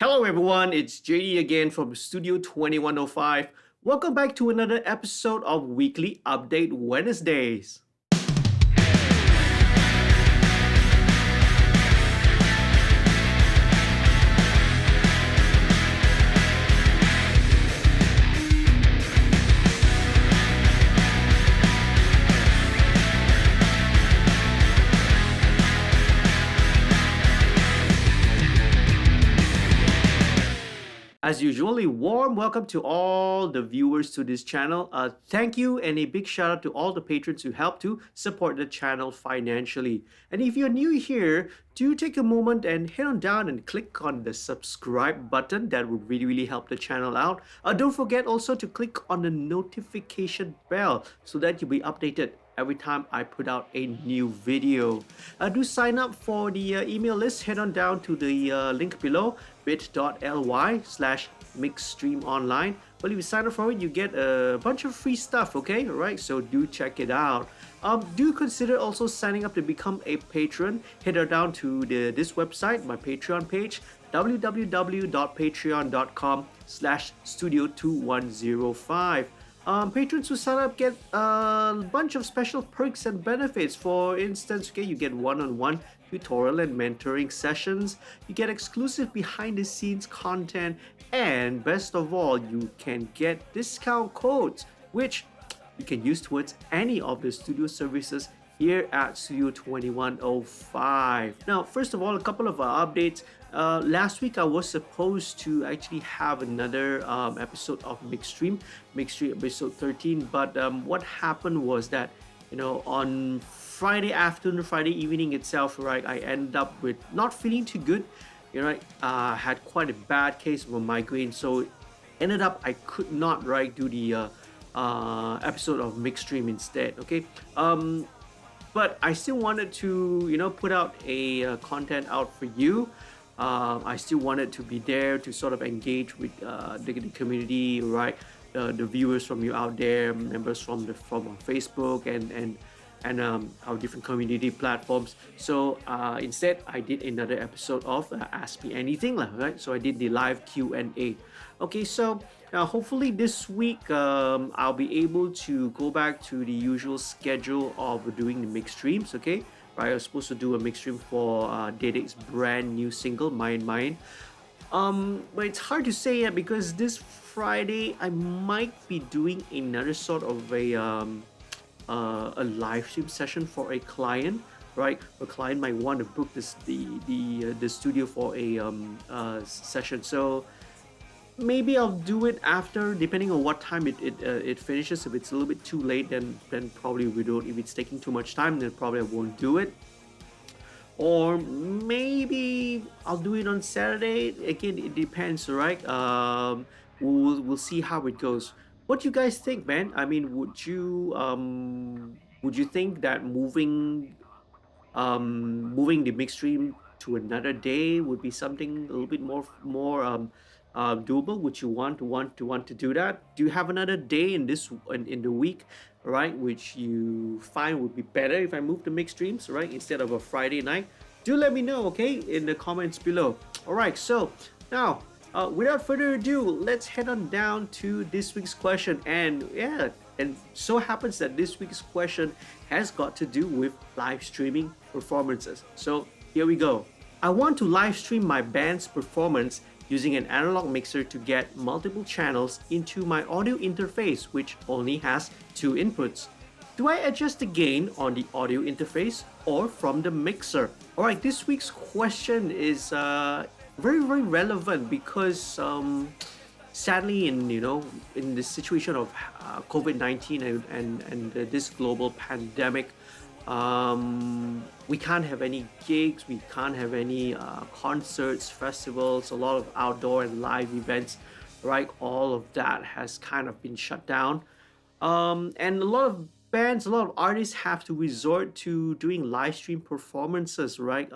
Hello, everyone. It's JD again from Studio 2105. Welcome back to another episode of Weekly Update Wednesdays. As usually, warm welcome to all the viewers to this channel. Thank you and a big shout out to all the patrons who help to support the channel financially. And if you're new here, do take a moment and head on down and click on the subscribe button. That would really help the channel out. Don't forget also to click on the notification bell so that you'll be updated every time I put out a new video. Do sign up for the email list. Head on down to the link below, bit.ly/MixStream online. Well, if you sign up for it, you get a bunch of free stuff, okay? All right, so do check it out. Do consider also signing up to become a patron. Head on down to this website, my Patreon page, www.patreon.com/studio2105. Patrons who sign up get a bunch of special perks and benefits. For instance, okay, you get one-on-one tutorial and mentoring sessions, you get exclusive behind-the-scenes content, and best of all, you can get discount codes, which you can use towards any of the studio services here at Studio 2105. Now, first of all, a couple of updates. Last week I was supposed to actually have another episode of MixStream episode 13, but what happened was that, on Friday afternoon, Friday evening itself, right, I ended up with not feeling too good. Had quite a bad case of a migraine, so ended up I could not do the episode of MixStream instead. Okay, but I still wanted to put out a content out for you. I still wanted to be there to sort of engage with the community, right? The viewers from you out there, members from Facebook and our different community platforms. So instead, I did another episode of Ask Me Anything, right? So I did the live Q&A. Okay, so hopefully this week I'll be able to go back to the usual schedule of doing the mix streams. Okay, right? I was supposed to do a mix stream for Dedek's brand new single, Mine Mine. But it's hard to say yet because this Friday I might be doing another sort of a live stream session for a client, right? A client might want to book the studio for a session. So maybe I'll do it after, depending on what time it finishes. If it's a little bit too late, then probably we don't. If it's taking too much time, then probably I won't do it. Or maybe I'll do it on Saturday. Again, it depends, right? We'll see how it goes. What do you guys think, man? I mean, would you think that moving the mix stream to another day would be something a little bit more doable? Would you want to do that? Do you have another day in the week, right, which you find would be better if I move the mix streams, right, instead of a Friday night? Do let me know, okay, in the comments below. All right, so now without further ado, let's head on down to this week's question. And yeah, and so happens that this week's question has got to do with live streaming performances. So here we go. I want to live stream my band's performance using an analog mixer to get multiple channels into my audio interface, which only has two inputs. Do I adjust the gain on the audio interface or from the mixer? All right, this week's question is very relevant because sadly, in the situation of COVID-19 and this global pandemic, we can't have any gigs, we can't have any concerts, festivals, a lot of outdoor and live events, right? All of that has kind of been shut down. And a lot of bands, a lot of artists have to resort to doing live stream performances, right,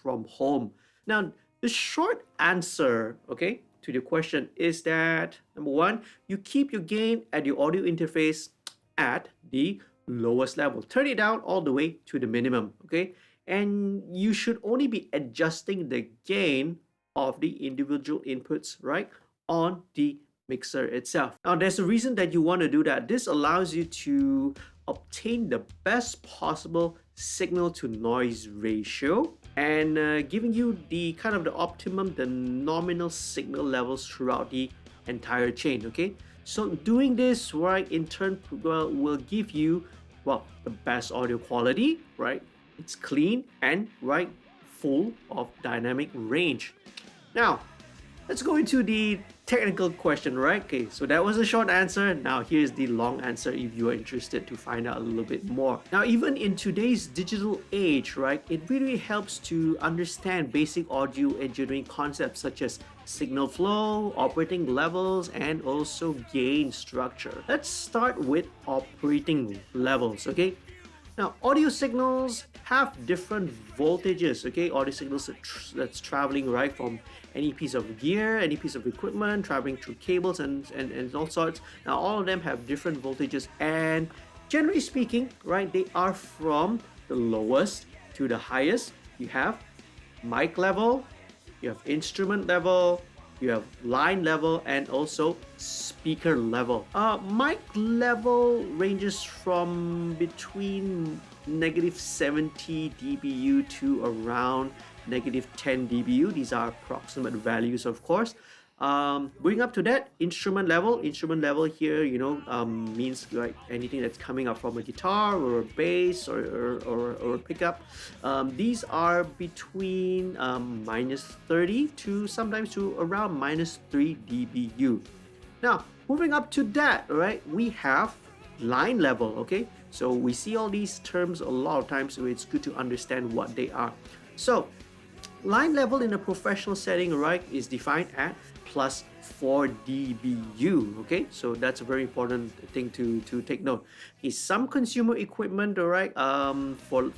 from home. Now, the short answer, okay, to the question is that number one, you keep your gain at your audio interface at the lowest level. Turn it down all the way to the minimum, okay? And you should only be adjusting the gain of the individual inputs, right, on the mixer itself. Now, there's a reason that you want to do that. This allows you to obtain the best possible signal to noise ratio and giving you the kind of the optimum, the nominal signal levels throughout the entire chain. Okay, so doing this, right, in turn will give you, well, the best audio quality, right? It's clean and, right, full of dynamic range. Now, let's go into the technical question, right? Okay, so that was a short answer. Now here's the long answer if you are interested to find out a little bit more. Now, even in today's digital age, right, it really helps to understand basic audio engineering concepts such as signal flow, operating levels, and also gain structure. Let's start with operating levels, okay? Now, audio signals have different voltages, okay? Audio signals that's traveling, right, from any piece of gear, any piece of equipment, traveling through cables and all sorts. Now, all of them have different voltages, and generally speaking, right, they are from the lowest to the highest. You have mic level, you have instrument level, you have line level, and also speaker level. Mic level ranges from between -70 dBu to around -10 dBu. These are approximate values, of course. Going up to that, instrument level here, means like anything that's coming up from a guitar or a bass or a pickup. These are between -30 to sometimes to around -3 dBu. Now, moving up to that, right, we have line level, okay? So we see all these terms a lot of times, so it's good to understand what they are. So, line level in a professional setting, right, is defined at plus 4 dBu, okay? So that's a very important thing to take note. Okay, some consumer equipment, all right,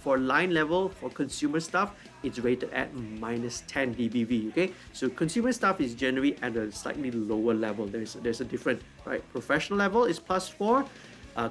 for line level, for consumer stuff, it's rated at -10 dBV, okay? So consumer stuff is generally at a slightly lower level. There's a different, right? Professional level is plus 4.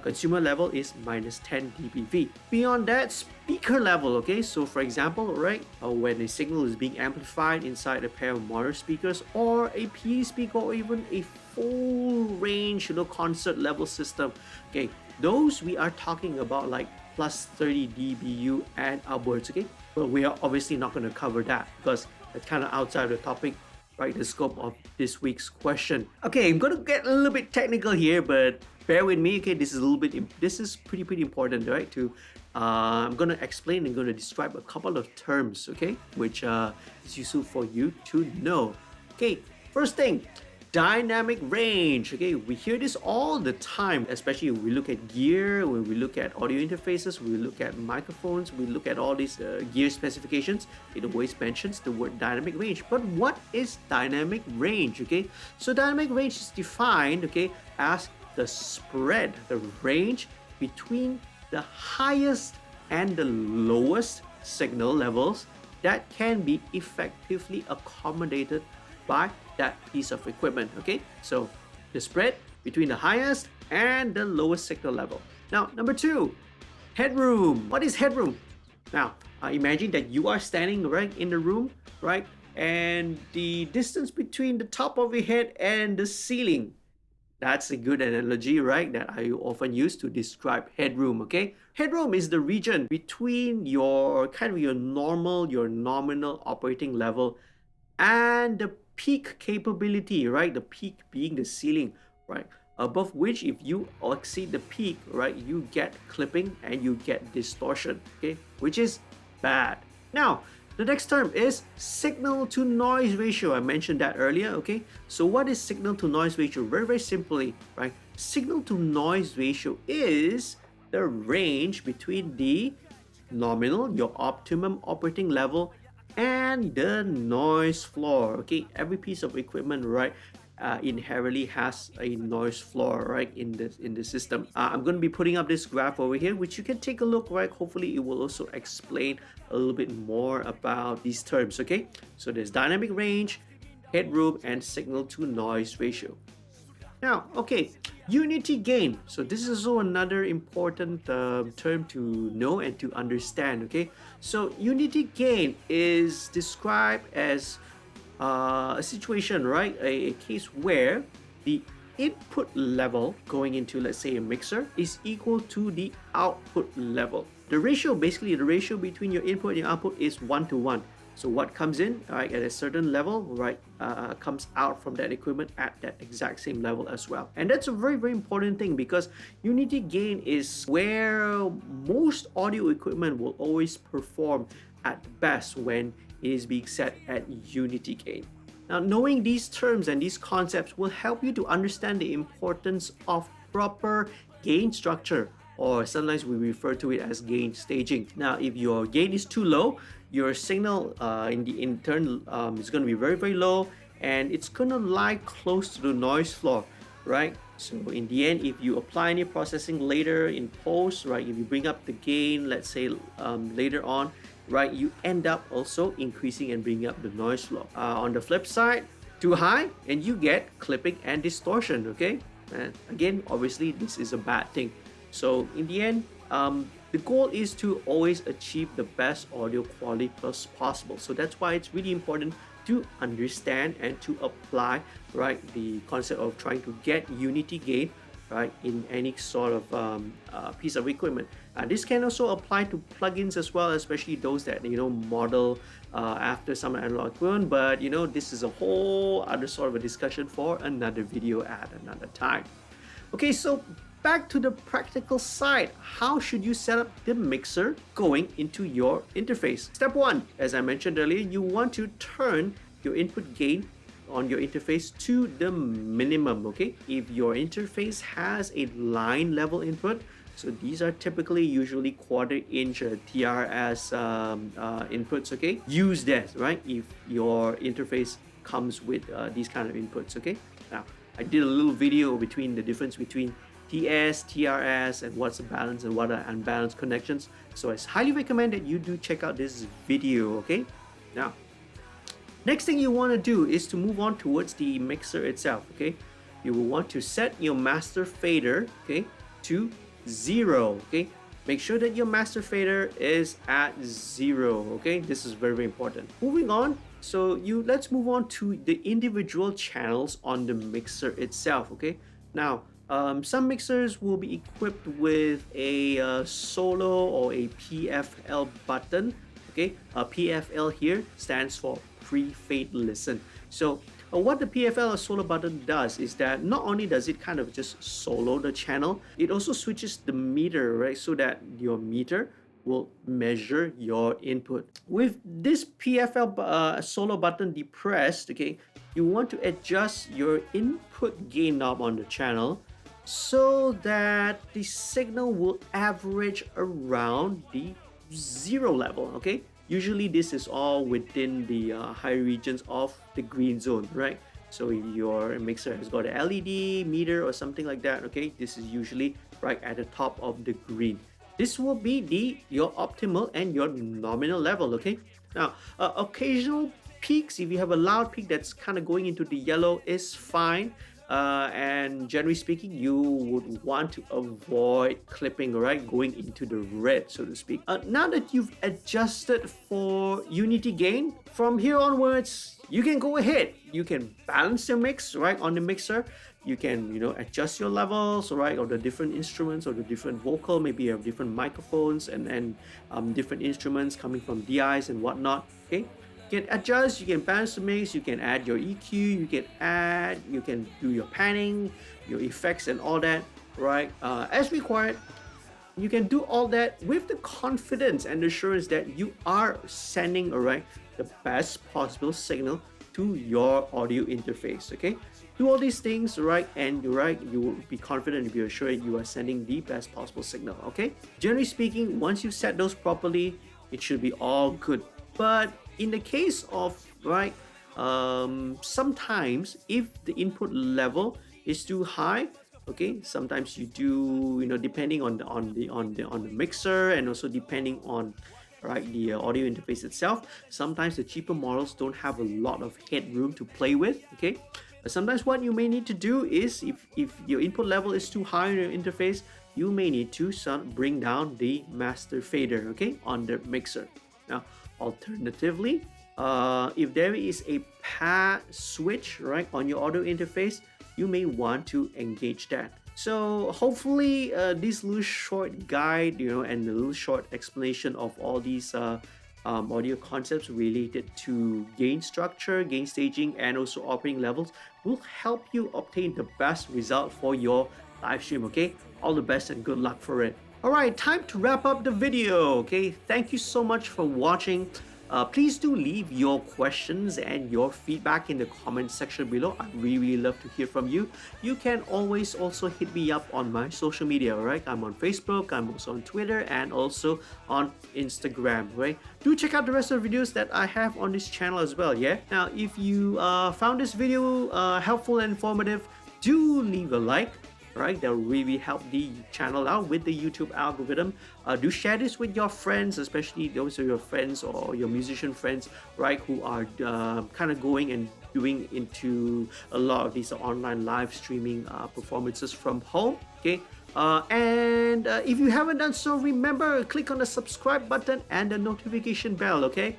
Consumer level is -10 dBV. Beyond that, speaker level, okay? So for example, right, when a signal is being amplified inside a pair of mono speakers or a PA speaker or even a full range, concert level system, okay, those we are talking about like plus 30 dBu and upwards, okay? But we are obviously not going to cover that because that's kind of outside the topic, right, the scope of this week's question. Okay, I'm going to get a little bit technical here, but bear with me, okay? This is pretty important, right? I'm gonna explain and gonna describe a couple of terms, okay, which is useful for you to know. Okay, first thing, dynamic range. Okay, we hear this all the time, especially when we look at gear, when we look at audio interfaces, we look at microphones, we look at all these gear specifications. It always mentions the word dynamic range. But what is dynamic range? Okay, so dynamic range is defined, okay, as the spread, the range between the highest and the lowest signal levels that can be effectively accommodated by that piece of equipment, okay? So the spread between the highest and the lowest signal level. Now, number 2, headroom. What is headroom? Now, imagine that you are standing right in the room, right? And the distance between the top of your head and the ceiling. That's a good analogy, right, that I often use to describe headroom, okay? Headroom is the region between your nominal operating level and the peak capability, right? The peak being the ceiling, right? Above which, if you exceed the peak, right, you get clipping and you get distortion, okay? Which is bad. Now, the next term is signal to noise ratio. I mentioned that earlier, okay? So what is signal to noise ratio? Very, very simply, right? Signal to noise ratio is the range between the nominal, your optimum operating level, and the noise floor, okay? Every piece of equipment, right, inherently has a noise floor, right, in the system. I'm going to be putting up this graph over here, which you can take a look, right? Hopefully it will also explain a little bit more about these terms, okay? So there's dynamic range, headroom, and signal to noise ratio. Now, okay, unity gain. So this is also another important term to know and to understand, okay? So unity gain is described as a situation, right? A case where the input level going into, let's say, a mixer is equal to the output level. The ratio, basically the ratio between your input and your output is 1 to 1. So what comes in, right, at a certain level, right, comes out from that equipment at that exact same level as well. And that's a very, very important thing, because unity gain is where most audio equipment will always perform at best when it is being set at unity gain. Now, knowing these terms and these concepts will help you to understand the importance of proper gain structure, or sometimes we refer to it as gain staging. Now, if your gain is too low, your signal in turn is going to be very, very low, and it's going to lie close to the noise floor, right? So in the end, if you apply any processing later in post, right, if you bring up the gain, let's say later on, right, you end up also increasing and bringing up the noise floor. On the flip side, too high and you get clipping and distortion, okay? And again, obviously this is a bad thing. So in the end, the goal is to always achieve the best audio quality possible. So that's why it's really important to understand and to apply, right, the concept of trying to get unity gain, right, in any sort of piece of equipment. This can also apply to plugins as well, especially those that model after some analog equipment. But this is a whole other sort of a discussion for another video at another time. Okay, so back to the practical side. How should you set up the mixer going into your interface? Step 1, as I mentioned earlier, you want to turn your input gain on your interface to the minimum, okay? If your interface has a line level input, so these are typically usually quarter-inch TRS inputs, okay? Use that, right? If your interface comes with these kind of inputs, okay? Now, I did a little video between the difference between TS, TRS, and what's the balance and what are unbalanced connections. So I highly recommend that you do check out this video, okay? Now, next thing you want to do is to move on towards the mixer itself, okay? You will want to set your master fader, okay, to 0, okay? Make sure that your master fader is at 0, okay? This is very, very important. Moving on, so let's move on to the individual channels on the mixer itself, okay? Now, some mixers will be equipped with a solo or a PFL button, okay? PFL here stands for pre-fade listen. So what the PFL or solo button does is that not only does it kind of just solo the channel, it also switches the meter, right? So that your meter will measure your input. With this PFL solo button depressed, okay, you want to adjust your input gain knob on the channel so that the signal will average around the 0 level, okay? Usually this is all within the high regions of the green zone, right? So if your mixer has got a LED meter or something like that, okay, this is usually right at the top of the green. This will be your optimal and your nominal level, okay? Now, occasional peaks, if you have a loud peak that's kind of going into the yellow, is fine. And generally speaking, you would want to avoid clipping, right, going into the red, so to speak. Now that you've adjusted for unity gain, from here onwards, you can go ahead. You can balance your mix, right, on the mixer. You can, adjust your levels, right, of the different instruments or the different vocal. Maybe you have different microphones and different instruments coming from DIs and whatnot, okay? You can adjust, you can balance the mix, you can add your EQ, you can do your panning, your effects and all that, right? As required. You can do all that with the confidence and assurance that you are sending, alright, the best possible signal to your audio interface, okay? Do all these things, right, and you will be confident and be assured you are sending the best possible signal, okay? Generally speaking, once you set those properly, it should be all good. But in the case of, right, sometimes if the input level is too high, okay, sometimes you do, depending on the mixer and also depending on, right, the audio interface itself, sometimes the cheaper models don't have a lot of headroom to play with, okay? But sometimes what you may need to do is, if your input level is too high on your interface, you may need to bring down the master fader, okay, on the mixer. Now, alternatively, if there is a pad switch right on your audio interface, you may want to engage that. So hopefully this little short guide, and a little short explanation of all these audio concepts related to gain structure, gain staging, and also operating levels will help you obtain the best result for your live stream. Okay, all the best and good luck for it. All right, time to wrap up the video. Okay, thank you so much for watching. Please do leave your questions and your feedback in the comment section below. I'd really love to hear from you. You can always also hit me up on my social media, right? I'm on Facebook, I'm also on Twitter, and also on Instagram, right? Do check out the rest of the videos that I have on this channel as well, yeah? Now, if you found this video helpful and informative, do leave a like. Right, that'll really help the channel out with the YouTube algorithm. Do share this with your friends, especially those of your friends or your musician friends, right, who are kind of going and doing into a lot of these online live streaming performances from home. Okay, and if you haven't done so, remember, click on the subscribe button and the notification bell. Okay,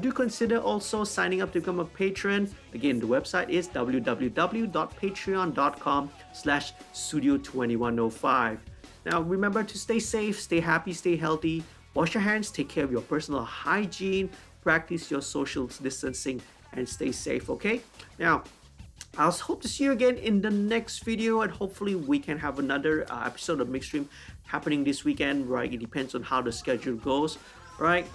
do consider also signing up to become a patron. Again, the website is www.patreon.com/studio2105. Now remember to stay safe, stay happy, stay healthy, wash your hands, take care of your personal hygiene, practice your social distancing, and stay safe. Okay, now I hope to see you again in the next video, and hopefully we can have another episode of MixStream happening this weekend, right? It depends on how the schedule goes, right?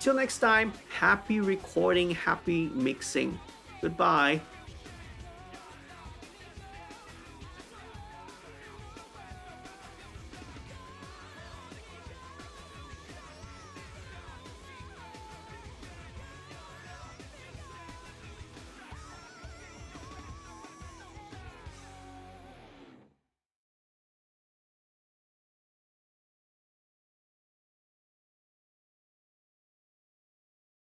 Till next time, happy recording, happy mixing. Goodbye.